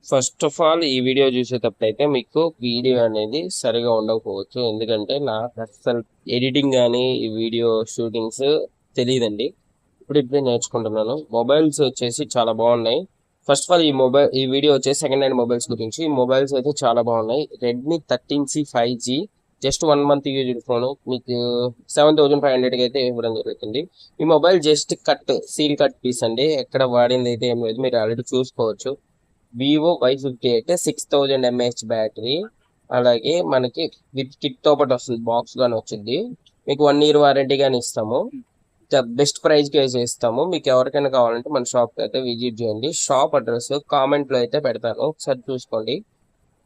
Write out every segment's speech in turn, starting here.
First of all ఈ video చూసేటప్పుడైతే మీకు video అనేది సరిగా ఉండకపోవచ్చు. ఎందుకంటే నాకు అసలు ఎడిటింగ్ కానీ ఈ వీడియో షూటింగ్స్ తెలియదండి. ఇప్పుడే నేర్చుకుంటున్నాను. మొబైల్స్ వచ్చేసి చాలా బాగున్నాయి. ఫస్ట్ ఆఫ్ ఆల్ ఈ వీడియో వచ్చేసి సెకండ్ హ్యాండ్ మొబైల్స్ గురించి. ఈ మొబైల్స్ అయితే చాలా బాగున్నాయి. Redmi 13C 5G just 1 month used phone మీకు 7500 అయితే ఇవ్వడం జరుగుతుంది. ఈ mobile just seal cut piece అండి. ఎక్కడ వాడింది అయితే ఏం లేదు, మీరు ఆల్రెడీ చూసుకోవచ్చు. వివో Y58 6000 mAh బ్యాటరీ, అలాగే మనకి విత్ కిట్ తో పాటు వస్తుంది, బాక్స్ గానీ వచ్చింది. మీకు 1 year వారంటీ గానీ ఇస్తాము. బెస్ట్ ప్రైస్ కి అయితే ఇస్తాము. మీకు ఎవరికైనా కావాలంటే మన షాప్ కి అయితే విజిట్ చేయండి. షాప్ అడ్రస్ కామెంట్ లో అయితే పెడతాను, ఒకసారి చూసుకోండి.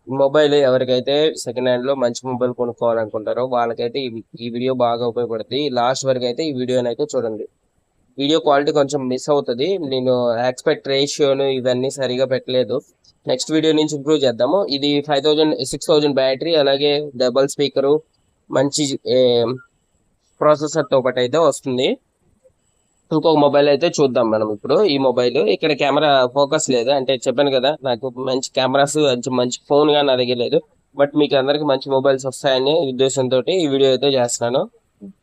మొబైల్ ఎవరికైతే సెకండ్ హ్యాండ్ లో మంచి మొబైల్ కొనుక్కోవాలనుకుంటారో వాళ్ళకైతే ఈ వీడియో బాగా ఉపయోగపడుతుంది. లాస్ట్ వరకు అయితే ఈ వీడియోని అయితే చూడండి. వీడియో క్వాలిటీ కొంచెం మిస్ అవుతుంది. నేను ఎక్స్పెక్ట్ రేషియోను ఇవన్నీ సరిగా పెట్టలేదు. నెక్స్ట్ వీడియో నుంచి ఇంప్రూవ్ చేద్దాము. ఇది 6000 బ్యాటరీ, అలాగే డబల్ స్పీకరు, మంచి ప్రాసెసర్ తో పాటు అయితే వస్తుంది. ఇంకొక మొబైల్ అయితే చూద్దాం మనం ఇప్పుడు. ఈ మొబైల్ ఇక్కడ కెమెరా ఫోకస్ లేదు, అంటే చెప్పాను కదా నాకు మంచి కెమెరాస్ మంచి ఫోన్ గా నా దగ్గర లేదు. బట్ మీకు అందరికి మంచి మొబైల్స్ వస్తాయని ఉద్దేశంతో ఈ వీడియో అయితే చేస్తున్నాను.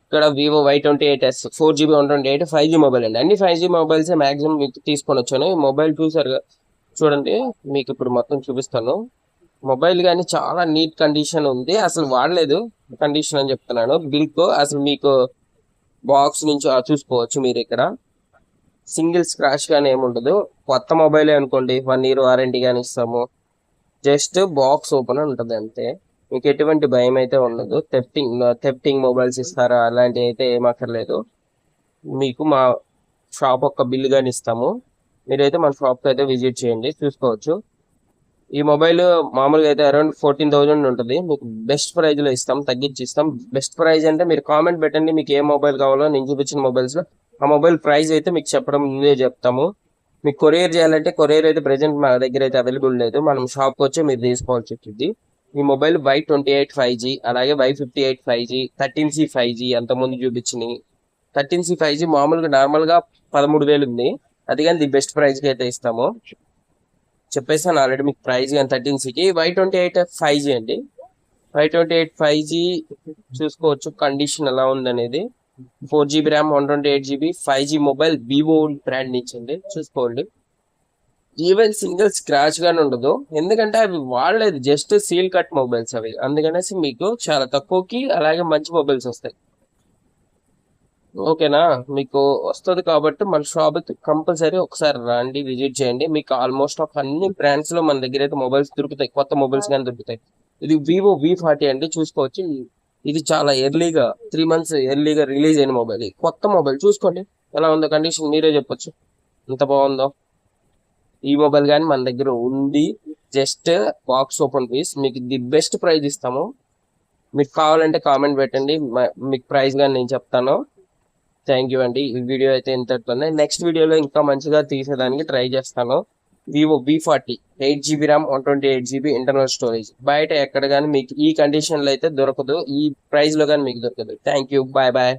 ఇక్కడ Vivo Y28s 4GB 128 5G mobile అండి. అన్ని 5G మొబైల్స్ మాక్సిమం మీకు తీసుకొని వచ్చాను. ఈ మొబైల్ చూసారు చూడండి, మీకు ఇప్పుడు మొత్తం చూపిస్తాను. మొబైల్ కానీ చాలా నీట్ కండిషన్ ఉంది, అసలు వాడలేదు కండిషన్ అని చెప్తున్నాను. బిల్కో అసలు మీకు బాక్స్ నుంచి చూసుకోవచ్చు. మీరు ఇక్కడ సింగిల్ స్క్రాచ్ కానీ ఏముండదు. కొత్త మొబైలే అనుకోండి, 1 year వారంటీ కానీ ఇస్తాము. జస్ట్ బాక్స్ ఓపెన్ ఉంటుంది అంతే. మీకు ఎటువంటి భయం అయితే ఉండదు. థెఫ్టింగ్ మొబైల్స్ ఇస్తారా అలాంటివి అయితే ఏమక్కర్లేదు. మీకు మా షాప్ ఒక బిల్ కానీ ఇస్తాము. మీరైతే మన షాప్కి అయితే విజిట్ చేయండి, చూసుకోవచ్చు. ఈ మొబైల్ మామూలుగా అయితే అరౌండ్ 14,000 ఉంటుంది. మీకు బెస్ట్ ప్రైజ్ లో ఇస్తాం, తగ్గించి ఇస్తాం. బెస్ట్ ప్రైజ్ అంటే మీరు కామెంట్ పెట్టండి మీకు ఏ మొబైల్ కావాలో. నేను చూపించిన మొబైల్స్ లో ఆ మొబైల్ ప్రైస్ అయితే మీకు చెప్పడం ముందే చెప్తాము. మీకు కొరియర్ చేయాలంటే కొరియర్ అయితే ప్రెసెంట్ మా దగ్గర అయితే అవైలబుల్ లేదు, మనం షాప్కి వచ్చి మీరు తీసుకోవాల్సి ఉంటుంది. ఈ మొబైల్ Y28 5G, అలాగే Y58 5G, 13C 5G అంతకుముందు చూపించినాయి. 13C 5G మామూలుగా నార్మల్ గా 13,000 ఉంది. అది కానీ ది బెస్ట్ ప్రైస్ కి అయితే ఇస్తాము. చెప్పేసాను ఆల్రెడీ మీకు ప్రైస్ కానీ 13Cకి. Y28 5G అండి. Y28 5G చూసుకోవచ్చు కండిషన్ ఎలా ఉందనేది. 4GB RAM, 128GB 5G mobile, Vivo brand నుంచి అండి, చూసుకోండి. ఈవెన్ సింగిల్ స్క్రాచ్ గానీ ఉండదు, ఎందుకంటే అవి వాడలేదు, జస్ట్ సీల్ కట్ మొబైల్స్ అవి. అందుకనేసి మీకు చాలా తక్కువకి అలాగే మంచి మొబైల్స్ వస్తాయి. ఓకేనా, మీకు వస్తుంది కాబట్టి మన షాప్ కంపల్సరీ ఒకసారి రండి, విజిట్ చేయండి. మీకు ఆల్మోస్ట్ ఆఫ్ అన్ని బ్రాండ్స్ లో మన దగ్గర అయితే మొబైల్స్ దొరుకుతాయి, కొత్త మొబైల్స్ కానీ దొరుకుతాయి. ఇది వివో V40 అండి, చూసుకోవచ్చు. ఇది చాలా ఎర్లీగా 3 months ఎర్లీగా రిలీజ్ అయిన మొబైల్. కొత్త మొబైల్ చూసుకోండి ఎలా ఉందో, కండిషన్ మీరే చెప్పొచ్చు ఎంత బాగుందో. ఈ మొబైల్ కానీ మన దగ్గర ఉంది, జస్ట్ బాక్స్ ఓపెన్ పీస్. మీకు ది బెస్ట్ ప్రైస్ ఇస్తాము. మీకు కావాలంటే కామెంట్ పెట్టండి, మీకు ప్రైస్ కానీ నేను చెప్తాను. థ్యాంక్ యూ అండి. ఈ వీడియో అయితే ఇంతటితోనే. నెక్స్ట్ వీడియోలో ఇంకా మంచిగా తీసేదానికి ట్రై చేస్తాను. Vivo V40 8GB RAM, 128GB internal storage. బయట ఎక్కడ కానీ మీకు ఈ కండిషన్లో అయితే దొరకదు, ఈ ప్రైస్ లో కానీ మీకు దొరకదు. Thank you, bye bye.